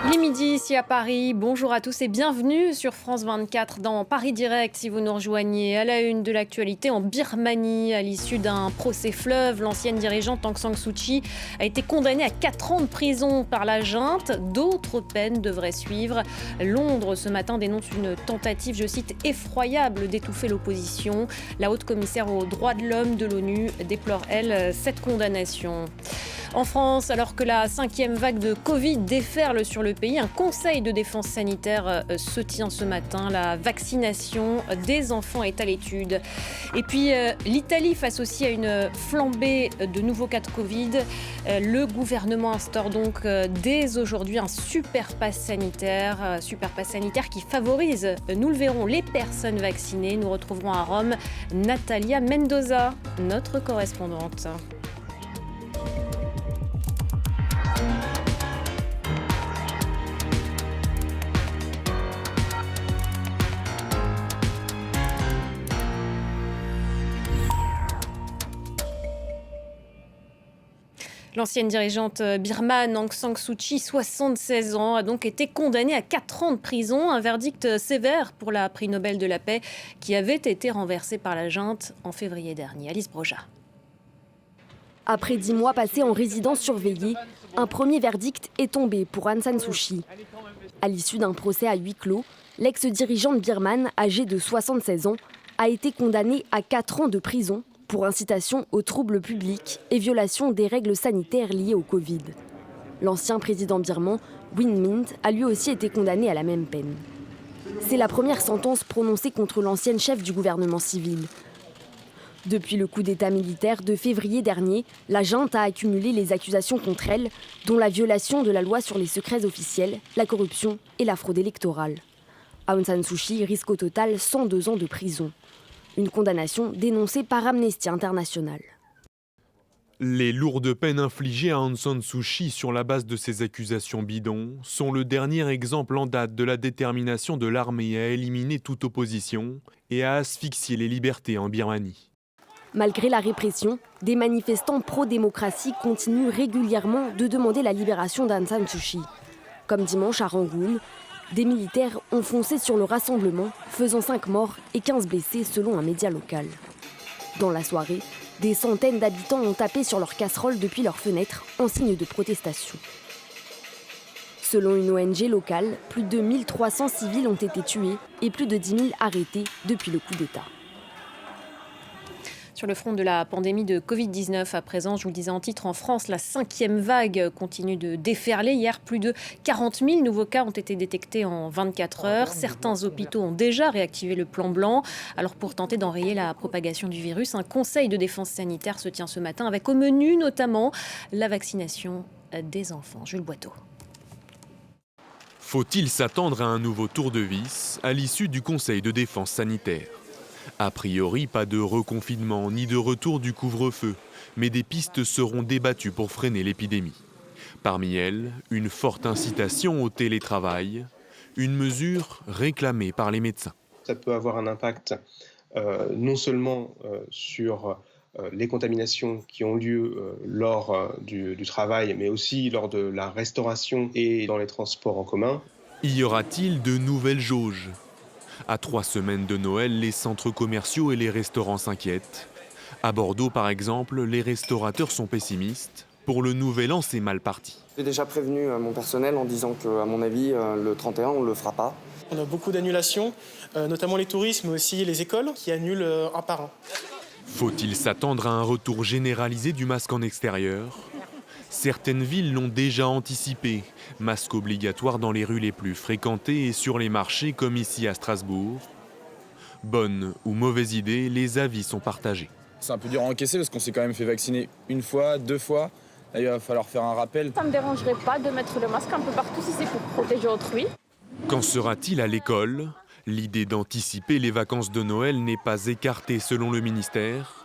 Il est midi ici à Paris. Bonjour à tous et bienvenue sur France 24 dans Paris Direct. Si vous nous rejoignez à la une de l'actualité en Birmanie, à l'issue d'un procès fleuve, l'ancienne dirigeante Aung San Suu Kyi a été condamnée à 4 ans de prison par la junte. D'autres peines devraient suivre. Londres ce matin dénonce une tentative, je cite, effroyable d'étouffer l'opposition. La haute commissaire aux droits de l'homme de l'ONU déplore, elle, cette condamnation. En France, alors que la 5e vague de Covid déferle sur le pays, un conseil de défense sanitaire se tient ce matin. La vaccination des enfants est à l'étude. Et puis, l'Italie face aussi à une flambée de nouveaux cas de Covid. Le gouvernement instaure donc dès aujourd'hui un super pass sanitaire qui favorise, nous le verrons, les personnes vaccinées. Nous retrouverons à Rome Natalia Mendoza, notre correspondante. L'ancienne dirigeante birmane Aung San Suu Kyi, 76 ans, a donc été condamnée à 4 ans de prison, un verdict sévère pour la prix Nobel de la paix qui avait été renversée par la junte en février dernier. Alice Broja. Après 10 mois passés en résidence surveillée, un premier verdict est tombé pour Aung San Suu Kyi. À l'issue d'un procès à huis clos, l'ex-dirigeante birmane, âgée de 76 ans, a été condamnée à 4 ans de prison pour incitation aux troubles publics et violation des règles sanitaires liées au Covid. L'ancien président birman, Win Myint, a lui aussi été condamné à la même peine. C'est la première sentence prononcée contre l'ancienne chef du gouvernement civil. Depuis le coup d'État militaire de février dernier, la junte a accumulé les accusations contre elle, dont la violation de la loi sur les secrets officiels, la corruption et la fraude électorale. Aung San Suu Kyi risque au total 102 ans de prison. Une condamnation dénoncée par Amnesty International. Les lourdes peines infligées à Aung San Suu Kyi sur la base de ces accusations bidons sont le dernier exemple en date de la détermination de l'armée à éliminer toute opposition et à asphyxier les libertés en Birmanie. Malgré la répression, des manifestants pro-démocratie continuent régulièrement de demander la libération d'Aung San Suu Kyi. Comme dimanche à Rangoon, des militaires ont foncé sur le rassemblement, faisant 5 morts et 15 blessés selon un média local. Dans la soirée, des centaines d'habitants ont tapé sur leurs casseroles depuis leurs fenêtres en signe de protestation. Selon une ONG locale, plus de 1300 civils ont été tués et plus de 10 000 arrêtés depuis le coup d'État. Sur le front de la pandémie de Covid-19, à présent, je vous le disais en titre, en France, la 5e vague continue de déferler. Hier, plus de 40 000 nouveaux cas ont été détectés en 24 heures. Certains hôpitaux ont déjà réactivé le plan blanc. Alors pour tenter d'enrayer la propagation du virus, un conseil de défense sanitaire se tient ce matin avec au menu notamment la vaccination des enfants. Jules Boiteau. Faut-il s'attendre à un nouveau tour de vis à l'issue du conseil de défense sanitaire ? A priori, pas de reconfinement ni de retour du couvre-feu, mais des pistes seront débattues pour freiner l'épidémie. Parmi elles, une forte incitation au télétravail, une mesure réclamée par les médecins. Ça peut avoir un impact non seulement sur les contaminations qui ont lieu lors du travail, mais aussi lors de la restauration et dans les transports en commun. Y aura-t-il de nouvelles jauges ? À 3 semaines de Noël, les centres commerciaux et les restaurants s'inquiètent. À Bordeaux, par exemple, les restaurateurs sont pessimistes. Pour le Nouvel An, c'est mal parti. J'ai déjà prévenu mon personnel en disant qu'à mon avis, le 31, on ne le fera pas. On a beaucoup d'annulations, notamment les touristes, mais aussi les écoles qui annulent un par un. Faut-il s'attendre à un retour généralisé du masque en extérieur ? Certaines villes l'ont déjà anticipé. Masque obligatoire dans les rues les plus fréquentées et sur les marchés comme ici à Strasbourg. Bonne ou mauvaise idée, les avis sont partagés. C'est un peu dur à encaisser parce qu'on s'est quand même fait vacciner 1 fois, 2 fois. Là, il va falloir faire un rappel. Ça ne me dérangerait pas de mettre le masque un peu partout si c'est pour protéger autrui. Qu'en sera-t-il à l'école ? L'idée d'anticiper les vacances de Noël n'est pas écartée selon le ministère.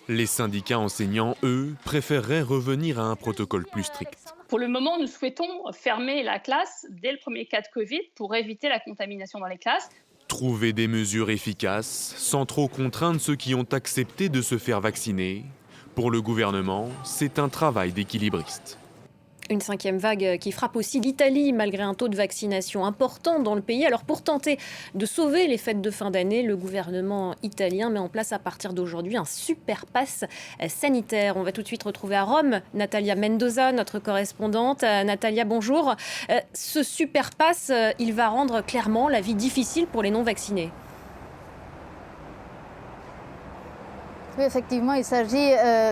Les syndicats enseignants, eux, préféreraient revenir à un protocole plus strict. Pour le moment, nous souhaitons fermer la classe dès le premier cas de Covid pour éviter la contamination dans les classes. Trouver des mesures efficaces, sans trop contraindre ceux qui ont accepté de se faire vacciner. Pour le gouvernement, c'est un travail d'équilibriste. Une 5e vague qui frappe aussi l'Italie, malgré un taux de vaccination important dans le pays. Alors pour tenter de sauver les fêtes de fin d'année, le gouvernement italien met en place à partir d'aujourd'hui un super pass sanitaire. On va tout de suite retrouver à Rome Natalia Mendoza, notre correspondante. Natalia, bonjour. Ce super pass, il va rendre clairement la vie difficile pour les non-vaccinés. Oui, effectivement, il s'agit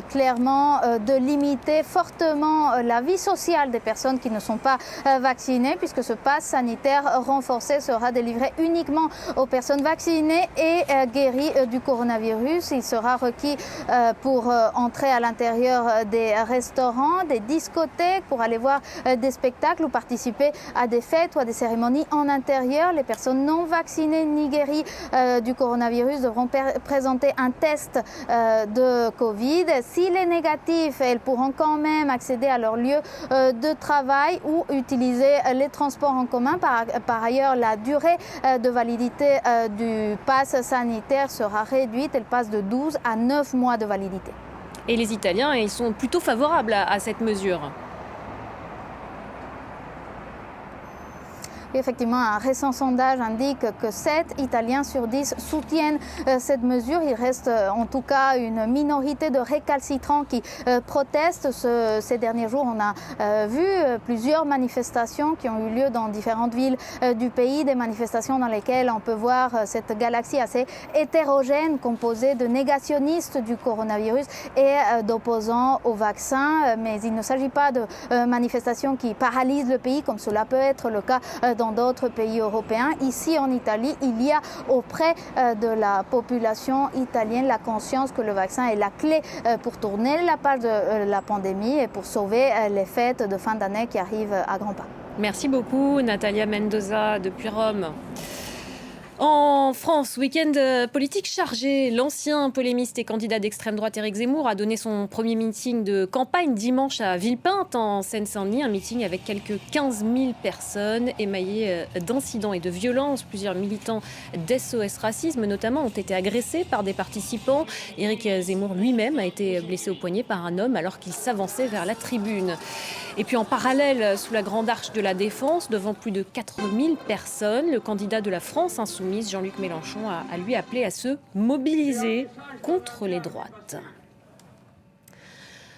clairement de limiter fortement la vie sociale des personnes qui ne sont pas vaccinées, puisque ce pass sanitaire renforcé sera délivré uniquement aux personnes vaccinées et guéries du coronavirus. Il sera requis pour entrer à l'intérieur des restaurants, des discothèques, pour aller voir des spectacles ou participer à des fêtes ou à des cérémonies en intérieur. Les personnes non vaccinées ni guéries du coronavirus devront présenter un test de Covid. S'il est négatif, elles pourront quand même accéder à leur lieu de travail ou utiliser les transports en commun. Par ailleurs, la durée de validité du pass sanitaire sera réduite. Elle passe de 12 à 9 mois de validité. Et les Italiens, ils sont plutôt favorables à cette mesure. Effectivement, un récent sondage indique que 7 Italiens sur 10 soutiennent cette mesure. Il reste en tout cas une minorité de récalcitrants qui protestent. Ces derniers jours, on a vu plusieurs manifestations qui ont eu lieu dans différentes villes du pays, des manifestations dans lesquelles on peut voir cette galaxie assez hétérogène composée de négationnistes du coronavirus et d'opposants au vaccin. Mais il ne s'agit pas de manifestations qui paralysent le pays comme cela peut être le cas dans d'autres pays européens. Ici en Italie, il y a auprès de la population italienne la conscience que le vaccin est la clé pour tourner la page de la pandémie et pour sauver les fêtes de fin d'année qui arrivent à grands pas. Merci beaucoup Natalia Mendoza depuis Rome. En France, week-end politique chargé. L'ancien polémiste et candidat d'extrême droite Éric Zemmour a donné son premier meeting de campagne dimanche à Villepinte en Seine-Saint-Denis. Un meeting avec quelques 15 000 personnes émaillé d'incidents et de violences. Plusieurs militants d'SOS Racisme notamment ont été agressés par des participants. Éric Zemmour lui-même a été blessé au poignet par un homme alors qu'il s'avançait vers la tribune. Et puis en parallèle, sous la grande arche de la Défense, devant plus de 4000 personnes, le candidat de la France insoumise, Jean-Luc Mélenchon, a lui appelé à se mobiliser contre les droites.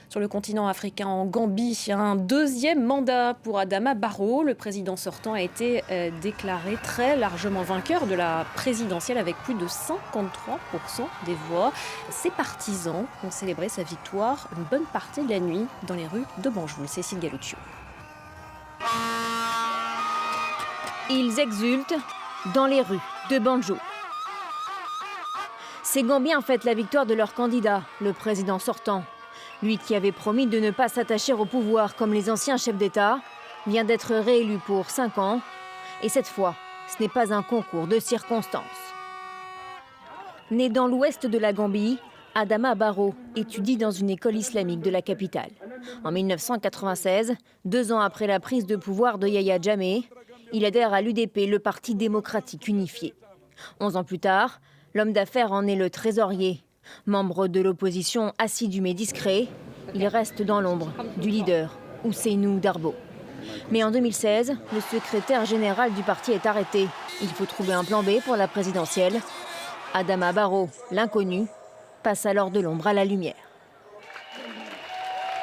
Sur le continent africain, en Gambie, un deuxième mandat pour Adama Barrow. Le président sortant a été déclaré très largement vainqueur de la présidentielle avec plus de 53% des voix. Ses partisans ont célébré sa victoire une bonne partie de la nuit dans les rues de Banjul. Cécile Galluccio. Ils exultent dans les rues de Banjul. Ces Gambiens fêtent la victoire de leur candidat, le président sortant. Lui qui avait promis de ne pas s'attacher au pouvoir comme les anciens chefs d'État, vient d'être réélu pour 5 ans. Et cette fois, ce n'est pas un concours de circonstances. Né dans l'ouest de la Gambie, Adama Barrow étudie dans une école islamique de la capitale. En 1996, 2 ans après la prise de pouvoir de Yahya Jammeh, il adhère à l'UDP, le Parti démocratique unifié. 11 ans plus tard, l'homme d'affaires en est le trésorier. Membre de l'opposition assidu mais discret, il reste dans l'ombre du leader, Ousseynou Darbo. Mais en 2016, le secrétaire général du parti est arrêté. Il faut trouver un plan B pour la présidentielle. Adama Barrow, l'inconnu, passe alors de l'ombre à la lumière.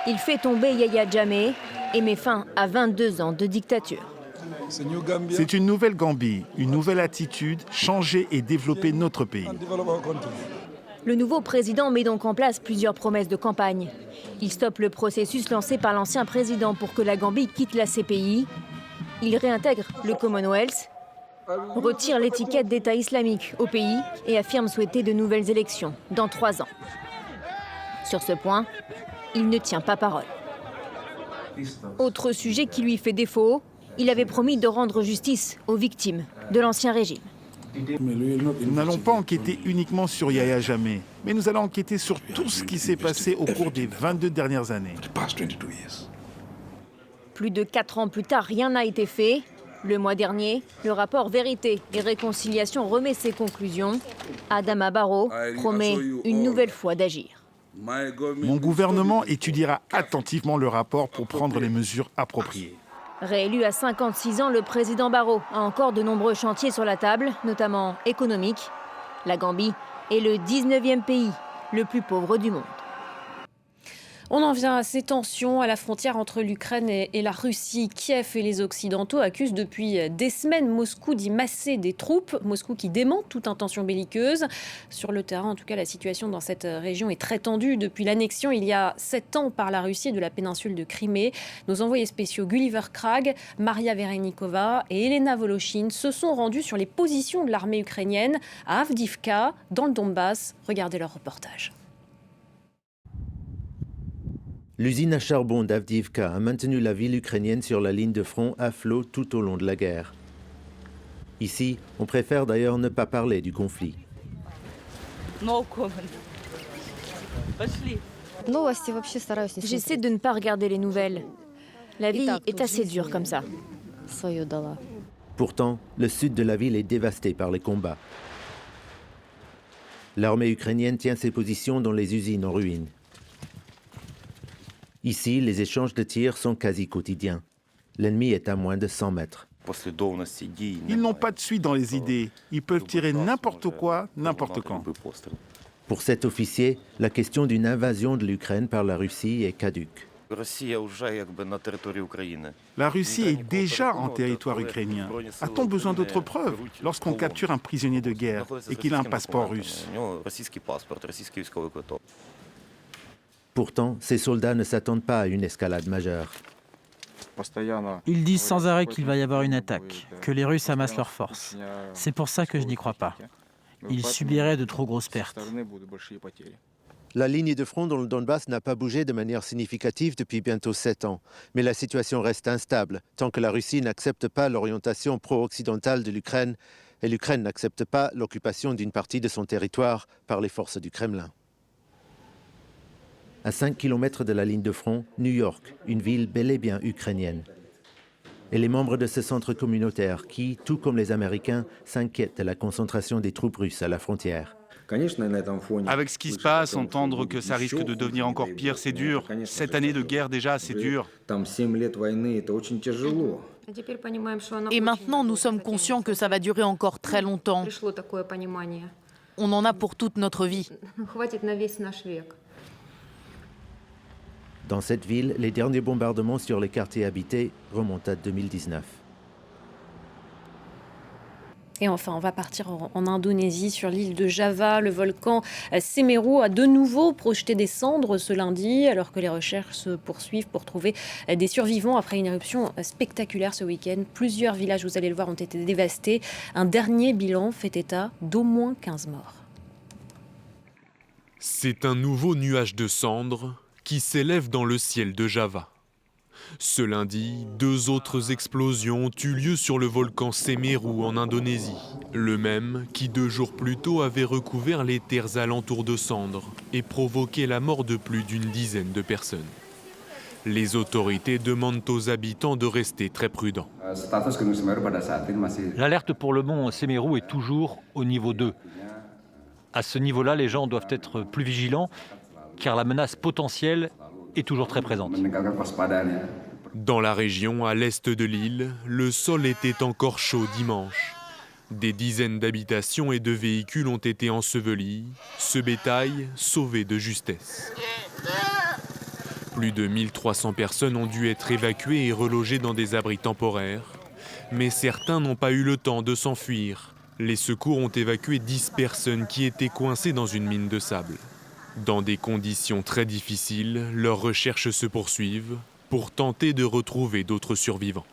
Il fait tomber Yahya Jammeh et met fin à 22 ans de dictature. C'est une nouvelle Gambie, une nouvelle attitude, changer et développer notre pays. Le nouveau président met donc en place plusieurs promesses de campagne. Il stoppe le processus lancé par l'ancien président pour que la Gambie quitte la CPI. Il réintègre le Commonwealth, retire l'étiquette d'État islamique au pays et affirme souhaiter de nouvelles élections dans 3 ans. Sur ce point, il ne tient pas parole. Autre sujet qui lui fait défaut, il avait promis de rendre justice aux victimes de l'ancien régime. Nous n'allons pas enquêter uniquement sur Yahya Jammeh, mais nous allons enquêter sur tout ce qui s'est passé au cours des 22 dernières années. Plus de 4 ans plus tard, rien n'a été fait. Le mois dernier, le rapport Vérité et Réconciliation remet ses conclusions. Adama Barrow promet une nouvelle fois d'agir. Mon gouvernement étudiera attentivement le rapport pour prendre les mesures appropriées. Réélu à 56 ans, le président Barrow a encore de nombreux chantiers sur la table, notamment économiques. La Gambie est le 19e pays le plus pauvre du monde. On en vient à ces tensions à la frontière entre l'Ukraine et la Russie. Kiev et les Occidentaux accusent depuis des semaines Moscou d'y masser des troupes. Moscou qui dément toute intention belliqueuse. Sur le terrain, en tout cas, la situation dans cette région est très tendue depuis l'annexion il y a 7 ans par la Russie de la péninsule de Crimée. Nos envoyés spéciaux Gulliver Krag, Maria Verenikova et Elena Voloshin se sont rendus sur les positions de l'armée ukrainienne à Avdiivka, dans le Donbass. Regardez leur reportage. L'usine à charbon d'Avdiivka a maintenu la ville ukrainienne sur la ligne de front à flot tout au long de la guerre. Ici, on préfère d'ailleurs ne pas parler du conflit. J'essaie de ne pas regarder les nouvelles. La vie est assez dure comme ça. Pourtant, le sud de la ville est dévasté par les combats. L'armée ukrainienne tient ses positions dans les usines en ruine. Ici, les échanges de tirs sont quasi quotidiens. L'ennemi est à moins de 100 mètres. Ils n'ont pas de suite dans les idées. Ils peuvent tirer n'importe quoi, n'importe quand. Pour cet officier, la question d'une invasion de l'Ukraine par la Russie est caduque. La Russie est déjà en territoire ukrainien. A-t-on besoin d'autres preuves lorsqu'on capture un prisonnier de guerre et qu'il a un passeport russe? Pourtant, ces soldats ne s'attendent pas à une escalade majeure. Ils disent sans arrêt qu'il va y avoir une attaque, que les Russes amassent leurs forces. C'est pour ça que je n'y crois pas. Ils subiraient de trop grosses pertes. La ligne de front dans le Donbass n'a pas bougé de manière significative depuis bientôt 7 ans. Mais la situation reste instable tant que la Russie n'accepte pas l'orientation pro-occidentale de l'Ukraine et l'Ukraine n'accepte pas l'occupation d'une partie de son territoire par les forces du Kremlin. À 5 km de la ligne de front, New York, une ville bel et bien ukrainienne. Et les membres de ce centre communautaire qui, tout comme les Américains, s'inquiètent de la concentration des troupes russes à la frontière. Avec ce qui se passe, entendre que ça risque de devenir encore pire, c'est dur. 7 années de guerre déjà, c'est dur. Et maintenant, nous sommes conscients que ça va durer encore très longtemps. On en a pour toute notre vie. Dans cette ville, les derniers bombardements sur les quartiers habités remontent à 2019. Et enfin, on va partir en Indonésie, sur l'île de Java. Le volcan Semeru a de nouveau projeté des cendres ce lundi, alors que les recherches se poursuivent pour trouver des survivants après une éruption spectaculaire ce week-end. Plusieurs villages, vous allez le voir, ont été dévastés. Un dernier bilan fait état d'au moins 15 morts. C'est un nouveau nuage de cendres qui s'élève dans le ciel de Java. Ce lundi, 2 autres explosions ont eu lieu sur le volcan Semeru en Indonésie. Le même qui 2 jours plus tôt avait recouvert les terres alentours de cendres et provoqué la mort de plus d'une dizaine de personnes. Les autorités demandent aux habitants de rester très prudents. L'alerte pour le mont Semeru est toujours au niveau 2. À ce niveau-là, les gens doivent être plus vigilants car la menace potentielle est toujours très présente. Dans la région, à l'est de l'île, le sol était encore chaud dimanche. Des dizaines d'habitations et de véhicules ont été ensevelis, ce bétail sauvé de justesse. Plus de 1300 personnes ont dû être évacuées et relogées dans des abris temporaires, mais certains n'ont pas eu le temps de s'enfuir. Les secours ont évacué 10 personnes qui étaient coincées dans une mine de sable. Dans des conditions très difficiles, leurs recherches se poursuivent pour tenter de retrouver d'autres survivants.